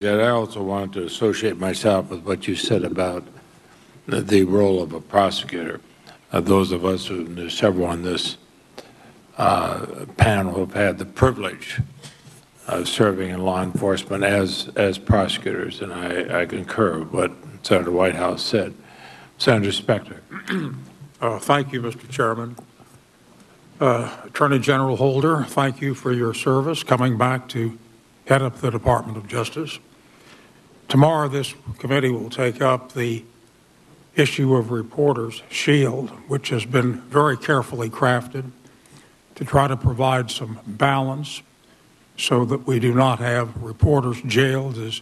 I also wanted to associate myself with what you said about the role of a prosecutor. Those of us who, there's several on this panel, have had the privilege of serving in law enforcement as prosecutors, and I concur with what Senator Whitehouse said. Senator Specter. Thank you, Mr. Chairman. Attorney General Holder, thank you for your service coming back to head up the Department of Justice. Tomorrow, this committee will take up the issue of Reporters' Shield, which has been very carefully crafted to try to provide some balance so that we do not have reporters jailed, as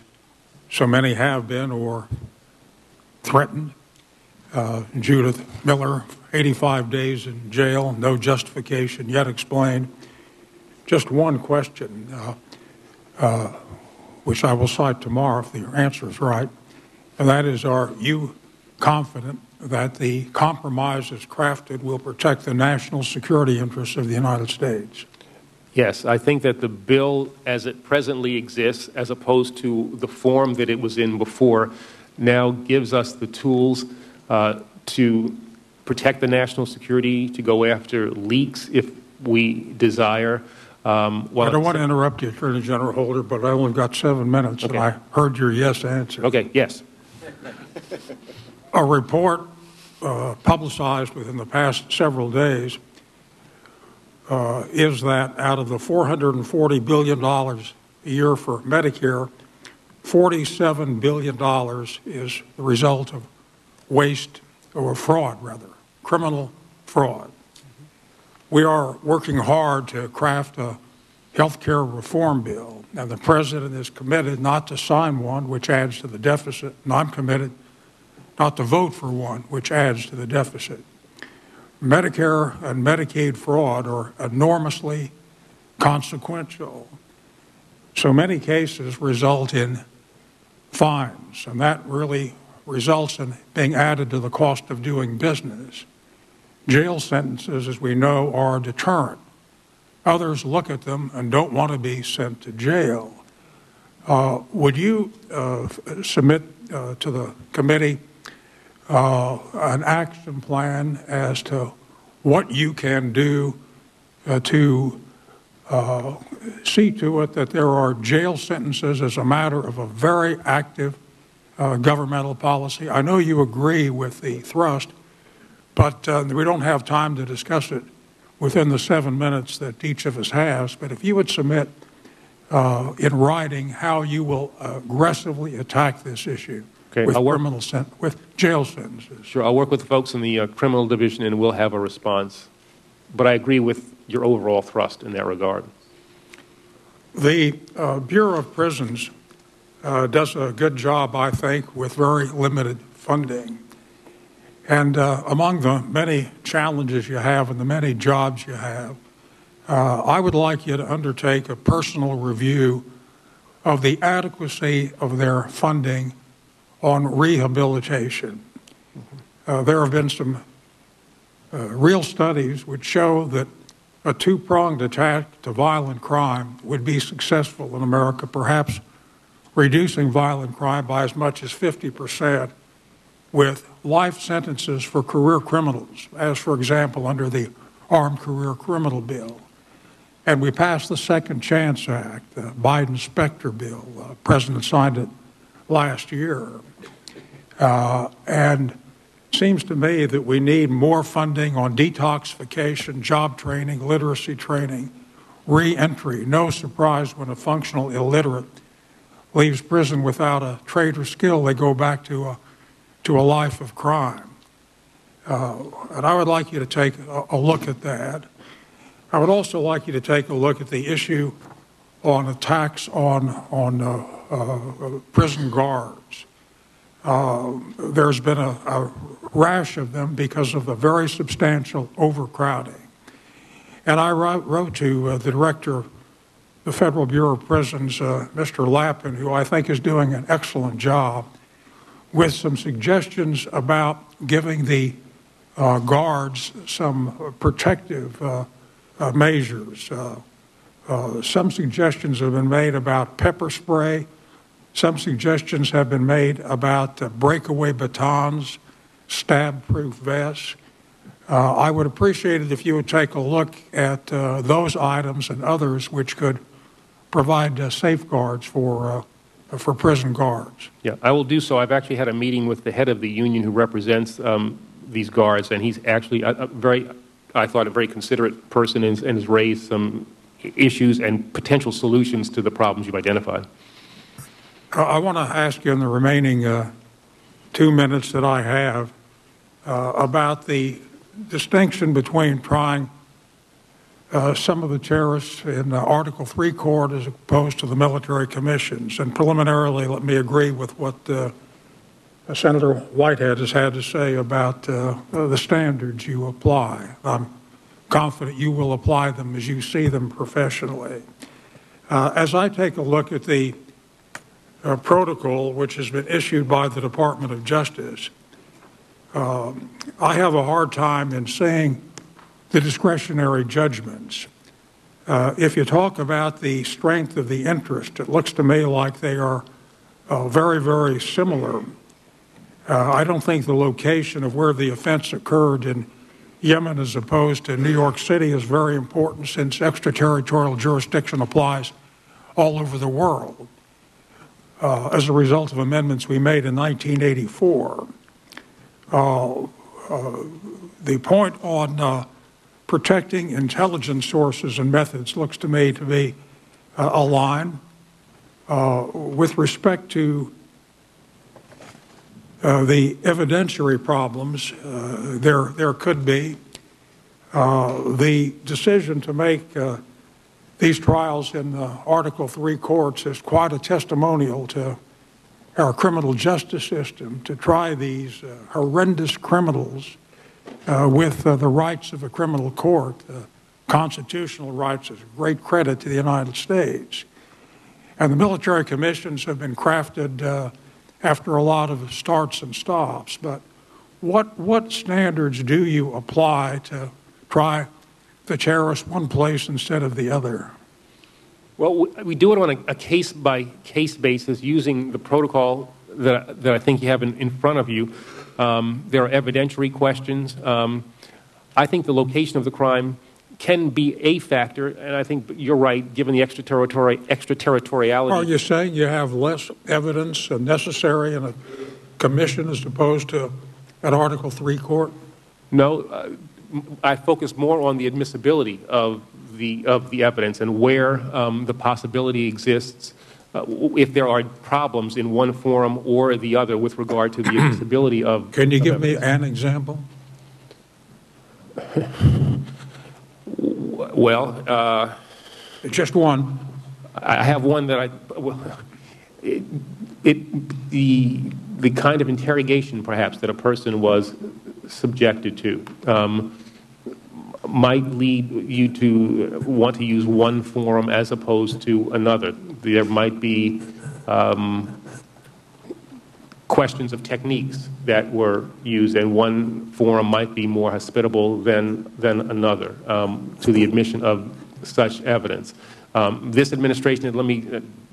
so many have been, or threatened. Judith Miller, 85 days in jail, no justification yet explained. Just one question, which I will cite tomorrow if the answer is right, and that is, are you confident that the compromise as crafted will protect the national security interests of the United States? Yes, I think that the bill as it presently exists, as opposed to the form that it was in before, now gives us the tools to protect the national security, to go after leaks if we desire. I don't want to interrupt you, Attorney General Holder, but I only got 7 minutes, okay, and I heard your yes answer. Okay, yes. A report publicized within the past several days is that out of the $440 billion a year for Medicare, $47 billion is the result of waste, or fraud rather, criminal fraud. We are working hard to craft a health care reform bill, and the President is committed not to sign one which adds to the deficit, and I'm committed not to vote for one which adds to the deficit. Medicare and Medicaid fraud are enormously consequential. So many cases result in fines, and that really results in being added to the cost of doing business. Jail sentences, as we know, are a deterrent. Others look at them and don't want to be sent to jail. Would you submit to the committee an action plan as to what you can do to see to it that there are jail sentences as a matter of a very active governmental policy? I know you agree with the thrust, but we don't have time to discuss it within the 7 minutes that each of us has. But if you would submit in writing how you will aggressively attack this issue, okay, with jail sentences. Sure, I'll work with the folks in the criminal division and we'll have a response. But I agree with your overall thrust in that regard. The Bureau of Prisons does a good job, I think, with very limited funding. And among the many challenges you have and the many jobs you have, I would like you to undertake a personal review of the adequacy of their funding on rehabilitation. There have been some real studies which show that a two-pronged attack to violent crime would be successful in America, perhaps reducing violent crime by as much as 50%, with life sentences for career criminals, as, for example, under the Armed Career Criminal Bill. And we passed the Second Chance Act, the Biden-Specter bill. The President signed it last year. And it seems to me that we need more funding on detoxification, job training, literacy training, re-entry. No surprise when a functional illiterate leaves prison without a trade or skill, they go back to a life of crime. And I would like you to take a look at that. I would also like you to take a look at the issue on attacks on prison guards. There's been a rash of them because of the very substantial overcrowding. And I wrote to the director of the Federal Bureau of Prisons, Mr. Lappin, who I think is doing an excellent job, with some suggestions about giving the guards some protective measures. Some suggestions have been made about pepper spray, Some suggestions have been made about breakaway batons, stab-proof vests. I would appreciate it if you would take a look at those items and others which could provide safeguards for prison guards. Yeah, I will do so. I've actually had a meeting with the head of the union who represents these guards, and he's actually I thought, a very considerate person and has raised some issues and potential solutions to the problems you've identified. I want to ask you in the remaining 2 minutes that I have about the distinction between trying some of the terrorists in Article 3 court as opposed to the military commissions. And preliminarily, let me agree with what Senator Whitehead has had to say about the standards you apply. I'm confident you will apply them as you see them professionally. As I take a look at the protocol which has been issued by the Department of Justice, I have a hard time in seeing the discretionary judgments. If you talk about the strength of the interest, it looks to me like they are very, very similar. I don't think the location of where the offense occurred in Yemen as opposed to New York City is very important, since extraterritorial jurisdiction applies all over the world as a result of amendments we made in 1984. The point on protecting intelligence sources and methods looks to me to be a line. With respect to the evidentiary problems, there could be. The decision to make these trials in Article 3 courts is quite a testimonial to our criminal justice system, to try these horrendous criminals with the rights of a criminal court, constitutional rights, is a great credit to the United States. And the military commissions have been crafted after a lot of starts and stops. But what standards do you apply to try the terrorist one place instead of the other? Well, we do it on a case-by-case basis using the protocol that I think you have in front of you. There are evidentiary questions. I think the location of the crime can be a factor, and I think you're right, given the extraterritoriality. Are you saying you have less evidence necessary in a commission as opposed to an Article 3 court? No, I focus more on the admissibility of the evidence and where the possibility exists if there are problems in one forum or the other with regard to the admissibility of. Can you give me an example? Well, just one. I have one that the kind of interrogation, perhaps, that a person was subjected to might lead you to want to use one forum as opposed to another. There might be questions of techniques that were used, and one forum might be more hospitable than another to the admission of such evidence. This administration,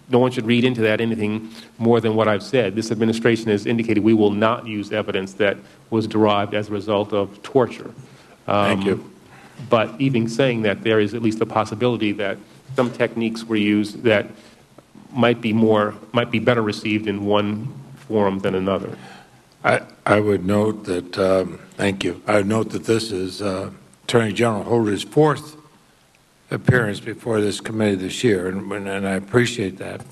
no one should read into that anything more than what I've said. This administration has indicated we will not use evidence that was derived as a result of torture. Thank you. But even saying that, there is at least a possibility that some techniques were used that might be better received in one forum than another. I would note that, thank you, I would note that this is Attorney General Holder's fourth appearance before this committee this year, and I appreciate that.